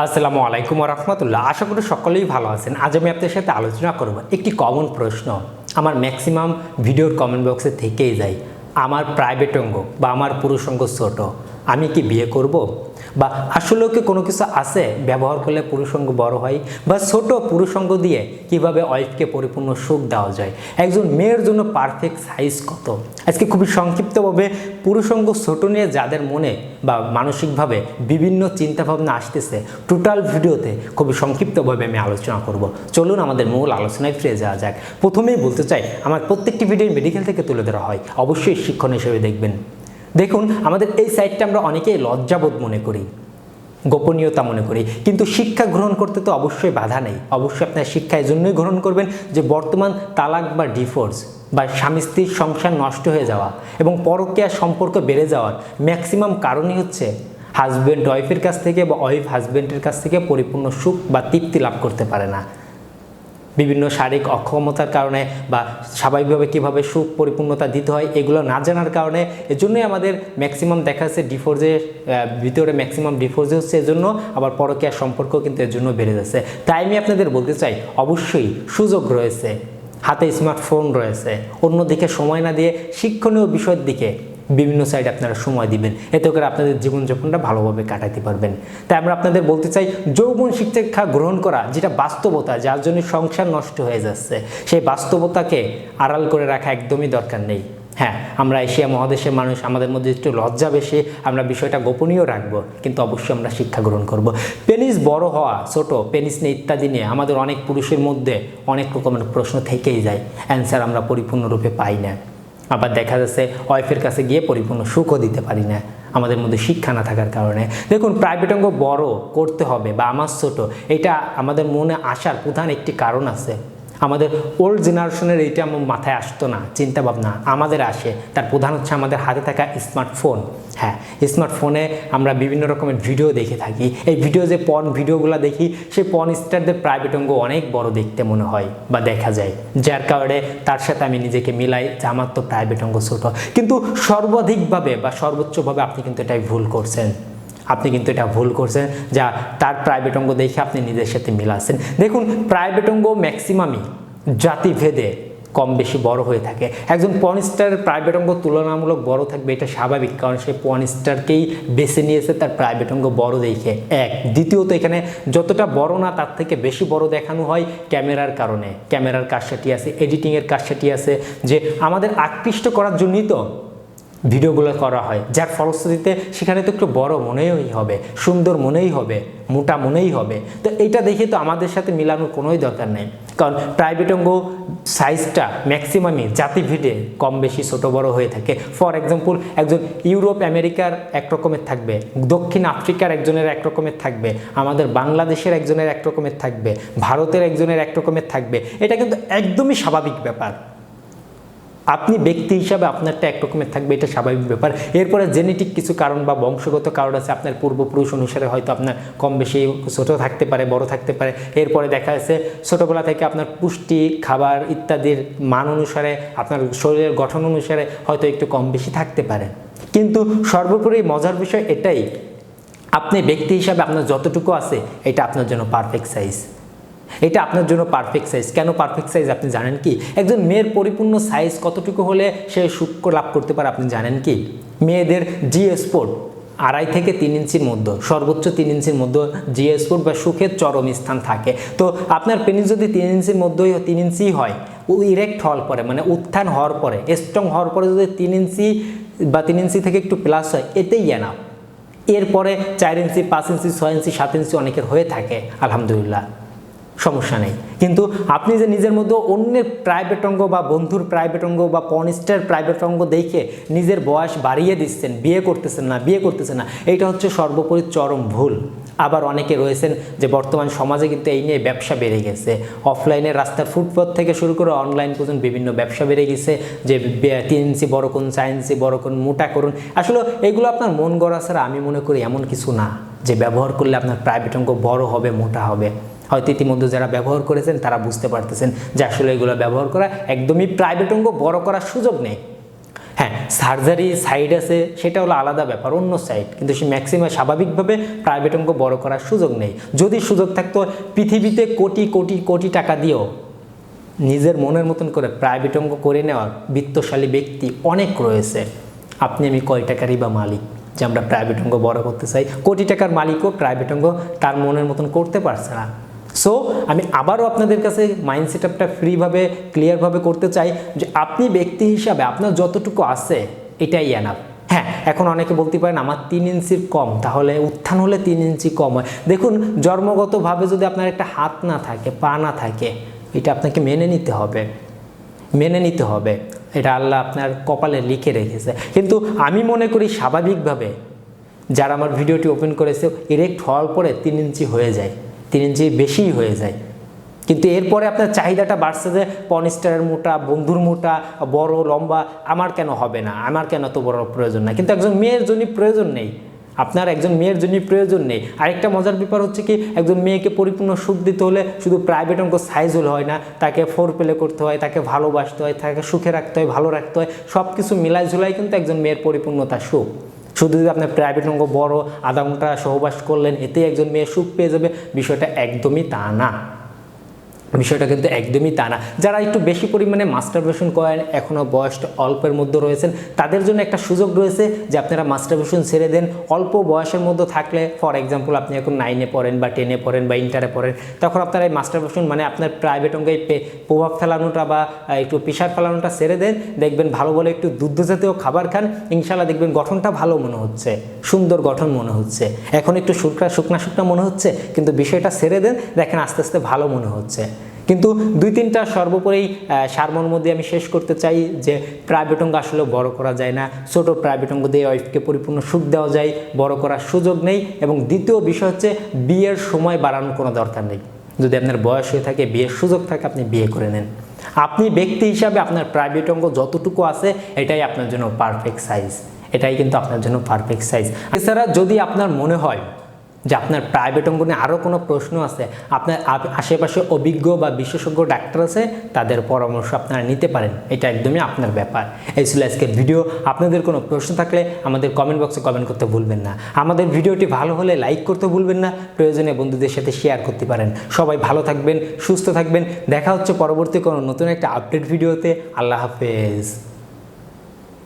আসসালামু আলাইকুম ওয়া রাহমাতুল্লাহ। আশা করি সকলেই ভালো আছেন। আজ আমি আপনাদের সাথে আলোচনা করব একটি কমন প্রশ্ন আমার ম্যাক্সিমাম ভিডিওর কমেন্ট বক্সে থেকেই যায়। আমার প্রাইভেট অঙ্গ বা আমার পুরুষ অঙ্গ ছোট, আমি কি বিয়ে করব? বা আসলেও কি কোনো কিছু আছে ব্যবহার করলে পুরুষ অঙ্গ বড় হয়? বা ছোট পুরুষ অঙ্গ দিয়ে কিভাবে ওয়াইফকে পরিপূর্ণ সুখ দেওয়া যায়? একজন মেয়ের জন্য পারফেক্ট সাইজ কত? আজকে খুবই সংক্ষিপ্তভাবে পুরুষ অঙ্গ ছোট নিয়ে যাদের মনে বা মানসিকভাবে বিভিন্ন চিন্তাভাবনা আসতেছে, টোটাল ভিডিওতে খুবই সংক্ষিপ্তভাবে আমি আলোচনা করব। চলুন আমাদের মূল আলোচনায় ফিরে যাওয়া যাক। প্রথমেই বলতে চাই, আমার প্রত্যেকটি ভিডিও মেডিকেল থেকে তুলে ধরা হয়, অবশ্যই শিক্ষণ হিসেবে দেখবেন। দেখুন, আমাদের এই সাইটটা আমরা অনেকেই লজ্জাবোধ মনে করি, গোপনীয়তা মনে করি, কিন্তু শিক্ষা গ্রহণ করতে তো অবশ্যই বাধা নেই। অবশ্যই আপনার শিক্ষা এই জন্যই গ্রহণ করবেন যে বর্তমান তালাক বা ডিভোর্স বা স্বামী স্ত্রীর সংসার নষ্ট হয়ে যাওয়া এবং পরকীয়া সম্পর্ক বেড়ে যাওয়ার ম্যাক্সিমাম কারণই হচ্ছে হাজব্যান্ড ওয়াইফের কাছ থেকে বা ওয়াইফ হাজব্যান্ডের কাছ থেকে পরিপূর্ণ সুখ বা তৃপ্তি লাভ করতে পারে না। বিভিন্ন শারীরিক অক্ষমতার কারণে বা স্বাভাবিকভাবে কীভাবে সুখ পরিপূর্ণতা দিতে হয় এগুলো না জানার কারণে, এজন্যই আমাদের ম্যাক্সিমাম দেখা যাচ্ছে ডিভোর্সের ভিতরে ম্যাক্সিমাম ডিভোর্সে হচ্ছে, এজন্য আবার পরকীয়া সম্পর্ক কিন্তু এর জন্য বেড়ে যাচ্ছে। তাই আমি আপনাদের বলতে চাই, অবশ্যই সুযোগ রয়েছে, হাতে স্মার্টফোন রয়েছে, অন্যদিকে সময় না দিয়ে শিক্ষণীয় বিষয়ের দিকে বিভিন্ন সাইডে আপনারা সময় দিবেন, এতে করে আপনাদের জীবনযাপনটা ভালোভাবে কাটাতে পারবেন। তাই আমরা আপনাদের বলতে চাই, যৌবন শিক্ষা গ্রহণ করা যেটা বাস্তবতা, যার জন্য সংসার নষ্ট হয়ে যাচ্ছে, সেই বাস্তবতাকে আড়াল করে রাখা একদমই দরকার নেই। হ্যাঁ, আমরা এশিয়া মহাদেশের মানুষ, আমাদের মধ্যে একটু লজ্জা বেশি, আমরা বিষয়টা গোপনীয় রাখবো, কিন্তু অবশ্যই আমরা শিক্ষা গ্রহণ করব। পেনিস বড় হওয়া, ছোট পেনিস নিয়ে ইত্যাদি নিয়ে আমাদের অনেক পুরুষের মধ্যে অনেক রকমের প্রশ্ন থেকেই যায়, অ্যান্সার আমরা পরিপূর্ণরূপে পাই না। আবার দেখা যাচ্ছে ওয়াইফের কাছে গিয়ে পরিপূর্ণ সুখও দিতে পারি না, আমাদের মধ্যে শিক্ষা না থাকার কারণে। দেখুন, প্রাইভেট অঙ্গ বড় করতে হবে বা আমার ছোট, এটা আমাদের মনে আসার প্রধান একটি কারণ আছে। আমাদের ওল্ড জেনারেশনের এইটা আমার মাথায় আসতো না, চিন্তা ভাবনা আমাদের আসে, তার প্রধান হচ্ছে আমাদের হাতে থাকা স্মার্টফোন। হ্যাঁ, স্মার্টফোনে আমরা বিভিন্ন রকমের ভিডিও দেখে থাকি। এই ভিডিও যে পর্ন ভিডিওগুলো দেখি, সেই পর্ন স্টারদের প্রাইভেট অঙ্গ অনেক বড় দেখতে মনে হয় বা দেখা যায়, যার কারণে তার সাথে আমি নিজেকে মিলাই যে আমার তো প্রাইভেট অঙ্গ ছোট। কিন্তু সর্বাধিকভাবে বা সর্বোচ্চভাবে আপনি কিন্তু এটাই ভুল করছেন। আপনি কিন্তু এটা ভুল করছেন, যা তার প্রাইভেট অঙ্গ দেখে আপনি নিজের সাথে মিলাচ্ছেন। দেখুন, প্রাইভেট অঙ্গ ম্যাক্সিমামই জাতিভেদে কম বেশি বড় হয়ে থাকে। একজন পর্ন স্টারের প্রাইভেট অঙ্গ তুলনামূলক বড় থাকবে, এটা স্বাভাবিক, কারণ সে পর্ন স্টারকেই বেছে নিয়েছে তার প্রাইভেট অঙ্গ বড় দেখে। এক, দ্বিতীয়ত এখানে যতটা বড় না তার থেকে বেশি বড় দেখানো হয় ক্যামেরার কারণে। ক্যামেরার কারসাজি আছে, এডিটিংয়ের কারসাজি আছে, যে আমাদের আকৃষ্ট করার জন্যই তো ভিডিওগুলো করা হয়, যার ফলশ্রুতিতে সেখানে তো একটু বড় মনেই হবে, সুন্দর মনেই হবে, মোটা মনেই হবে। তো এইটা দেখে তো আমাদের সাথে মিলানোর কোনোই দরকার নেই, কারণ প্রাইভেট অঙ্গ সাইজটা ম্যাক্সিমামই জাতিভেদে কম বেশি ছোট বড় হয়ে থাকে। ফর এক্সাম্পল, একজন ইউরোপ আমেরিকার এক রকমের থাকবে, দক্ষিণ আফ্রিকার একজনের এক রকমের থাকবে, আমাদের বাংলাদেশের একজনের এক রকমের থাকবে, ভারতের একজনের এক রকমের থাকবে। এটা কিন্তু একদমই স্বাভাবিক ব্যাপার। আপনি ব্যক্তি হিসাবে আপনারটা একরকমের থাকবে, এটা স্বাভাবিক ব্যাপার। এরপরে জেনেটিক কিছু কারণ বা বংশগত কারণ আছে, আপনার পূর্বপুরুষ অনুসারে হয়তো আপনার কম বেশি ছোট থাকতে পারে, বড় থাকতে পারে। এরপরে দেখা যাচ্ছে ছোটোবেলা থেকে আপনার পুষ্টি, খাবার ইত্যাদির মান অনুসারে, আপনার শরীরের গঠন অনুসারে হয়তো একটু কম বেশি থাকতে পারে। কিন্তু সর্বোপরি মজার বিষয় এটাই, আপনি ব্যক্তি হিসাবে আপনার যতটুকু আছে, এটা আপনার জন্য পারফেক্ট সাইজ। এটা আপনার জন্য পারফেক্ট সাইজ। কেন পারফেক্ট সাইজ আপনি জানেন কি? একজন মেয়ের পরিপূর্ণ সাইজ কতটুকু হলে সে সুখ লাভ করতে পারে আপনি জানেন কি? মেয়েদের জি স্পট 2.5 থেকে 3 ইঞ্চির মধ্যে, সর্বোচ্চ 3 ইঞ্চির মধ্যে জি স্পট বা সুখের চরম স্থান থাকে। তো আপনার পেনিস যদি 3 ইঞ্চির মধ্যেই 3 ইঞ্চি হয়, ইরেক্ট হওয়ার পরে মানে উত্থান হওয়ার পরে, স্ট্রং হওয়ার পরে যদি 3 ইঞ্চি বা 3 ইঞ্চি থেকে একটু প্লাস হয়, এতেই এনাফ। এরপরে 4 ইঞ্চি, 5 ইঞ্চি, 6 ইঞ্চি, 7 ইঞ্চি অনেকের হয়ে থাকে, আলহামদুলিল্লাহ, সমস্যা নেই। কিন্তু আপনি যে নিজের মধ্যে অন্যের প্রাইভেট অঙ্গ বা বন্ধুর প্রাইভেট অঙ্গ বা পর্নস্টার প্রাইভেট অঙ্গ দেখে নিজের বয়স বাড়িয়ে দিচ্ছেন, বিয়ে করতেছেন না, এইটা হচ্ছে সর্বোপরি চরম ভুল। আবার অনেকে রয়েছেন যে বর্তমান সমাজে কিন্তু এই নিয়ে ব্যবসা বেড়ে গেছে, অফলাইনে রাস্তার ফুটপাথ থেকে শুরু করে অনলাইন পর্যন্ত বিভিন্ন ব্যবসা বেড়ে গেছে, যে 3 ইঞ্চি বড় করুন, 4 ইঞ্চি বড় করুন, মোটা করুন। আসলে এগুলো আপনার মন গড়া ছাড়া আমি মনে করি এমন কিছু না যে ব্যবহার করলে আপনার প্রাইভেট অঙ্গ বড় হবে, মোটা হবে। হয়তো ইতিমধ্যে যারা ব্যবহার করেছেন তারা বুঝতে পারতেছেন যে আসলে এগুলো ব্যবহার করা একদমই প্রাইভেট অঙ্গ বড় করার সুযোগ নেই। হ্যাঁ, সার্জারি সাইড আছে, সেটা হলো আলাদা ব্যাপার, অন্য সাইড। কিন্তু সে ম্যাক্সিমাম স্বাভাবিকভাবে প্রাইভেট অঙ্গ বড় করার সুযোগ নেই। যদি সুযোগ থাকতো, পৃথিবীতে কোটি কোটি কোটি টাকা দিয়েও নিজের মনের মতন করে প্রাইভেট অঙ্গ করে নেওয়ার বিত্তশালী ব্যক্তি অনেক রয়েছে। আপনি আমি কয় টাকারই বা মালিক যে আমরা প্রাইভেট অঙ্গ বড় করতে চাই? কোটি টাকার মালিকও প্রাইভেট অঙ্গ তার মনের মতন করতে পারছে না। সো আমি আবারও আপনাদের কাছে মাইন্ড সেট আপটা ফ্রিভাবে ক্লিয়ারভাবে করতে চাই যে আপনি ব্যক্তি হিসাবে আপনার যতটুকু আছে এটাই এনাফ। হ্যাঁ, এখন অনেকে বলতে পারেন আমার 3 ইঞ্চির কম, তাহলে উত্থান হলে 3 ইঞ্চি কম হয়। দেখুন, জন্মগতভাবে যদি আপনার একটা হাত না থাকে, পা না থাকে, এটা আপনাকে মেনে নিতে হবে, মেনে নিতে হবে। এটা আল্লাহ আপনার কপালে লিখে রেখেছে। কিন্তু আমি মনে করি স্বাভাবিকভাবে যারা আমার ভিডিওটি ওপেন করেছে, ইরেক্ট হওয়ার পরে 3 ইঞ্চি হয়ে যায়, 3 ইঞ্চি বেশিই হয়ে যায়। কিন্তু এরপরে আপনার চাহিদাটা বাড়ছে যে পনিস্টারের মোটা, বন্ধুর মোটা, বড় লম্বা আমার কেন হবে না, আমার কেন তো বড় প্রয়োজন না। কিন্তু একজন মেয়ের জন্য প্রয়োজন নেই, আপনার একজন মেয়ের জন্য প্রয়োজন নেই। আরেকটা মজার ব্যাপার হচ্ছে কি, একজন মেয়েকে পরিপূর্ণ সুখ দিতে হলে শুধু প্রাইভেট অঙ্গ সাইজ হলে হয় না, তাকে ফোর প্লে করতে হয়, তাকে ভালোবাসতে হয়, তাকে সুখে রাখতে হয়, ভালো রাখতে হয়। সব কিছু মিলাই ঝুলাই কিন্তু একজন মেয়ের পরিপূর্ণতা সুখ। শুধু যদি আপনার প্রাইভেট অঙ্গ বড়, আধা ঘন্টা সহবাস করলেন এতেই একজন মেয়ে সুখ পেয়ে যাবে, বিষয়টা একদমই তা না। বিষয়টা কিন্তু একদমই তা না। যারা একটু বেশি পরিমাণে মাস্টারবেশন করেন, এখনও বয়সটা অল্পের মধ্যে রয়েছেন, তাদের জন্য একটা সুযোগ রয়েছে যে আপনারা মাস্টারবেশন ছেড়ে দেন। অল্প বয়সের মধ্যে থাকলে, ফর এক্সাম্পল আপনি এখন 9-এ পড়েন বা 10-এ পড়েন বা ইন্টারে পড়েন, তখন আপনারা এই মাস্টারবেশন মানে আপনার প্রাইভেট অঙ্গে প্রভাব ফেলানোটা বা একটু প্রেশার ফেলানোটা ছেড়ে দেন। দেখবেন ভালো বলে একটু দুগ্ধ জাতীয় খাবার খান, ইনশাল্লাহ দেখবেন গঠনটা ভালো মনে হচ্ছে, সুন্দর গঠন মনে হচ্ছে। এখন একটু শুকনা মনে হচ্ছে, কিন্তু বিষয়টা ছেড়ে দেন, দেখেন আস্তে আস্তে ভালো মনে হচ্ছে। কিন্তু 2-3টা সর্বোপরি সারমর্ম দিয়ে আমি শেষ করতে চাই যে প্রাইভেট অঙ্গ আসলে বড় করা যায় না। ছোট প্রাইভেট অঙ্গ দিয়ে ওয়াইফকে পরিপূর্ণ সুখ দেওয়া যায়, বড় করার সুযোগ নেই। এবং দ্বিতীয় বিষয় হচ্ছে বিয়ের সময় বাড়ানোর কোনো দরকার নেই। যদি আপনার বয়স হয়ে থাকে, বিয়ের সুযোগ থাকে, আপনি বিয়ে করে নেন। আপনি ব্যক্তি হিসাবে আপনার প্রাইভেট অঙ্গ যতটুকু আছে এটাই আপনার জন্য পারফেক্ট সাইজ, এটাই কিন্তু আপনার জন্য পারফেক্ট সাইজ। এছাড়া যদি আপনার মনে হয় যে আপনার প্রাইভেট অঙ্গ নিয়ে আরও কোনো প্রশ্ন আছে, আপনার আশেপাশে অভিজ্ঞ বা বিশেষজ্ঞ ডাক্তার আছে, তাদের পরামর্শ আপনারা নিতে পারেন, এটা একদমই আপনার ব্যাপার। এই ছিল আজকের ভিডিও। আপনাদের কোনো প্রশ্ন থাকলে আমাদের কমেন্ট বক্সে কমেন্ট করতে ভুলবেন না। আমাদের ভিডিওটি ভালো হলে লাইক করতে ভুলবেন না, প্রয়োজনে বন্ধুদের সাথে শেয়ার করতে পারেন। সবাই ভালো থাকবেন, সুস্থ থাকবেন। দেখা হচ্ছে পরবর্তী কোনো নতুন একটা আপডেট ভিডিওতে। আল্লাহ হাফেজ।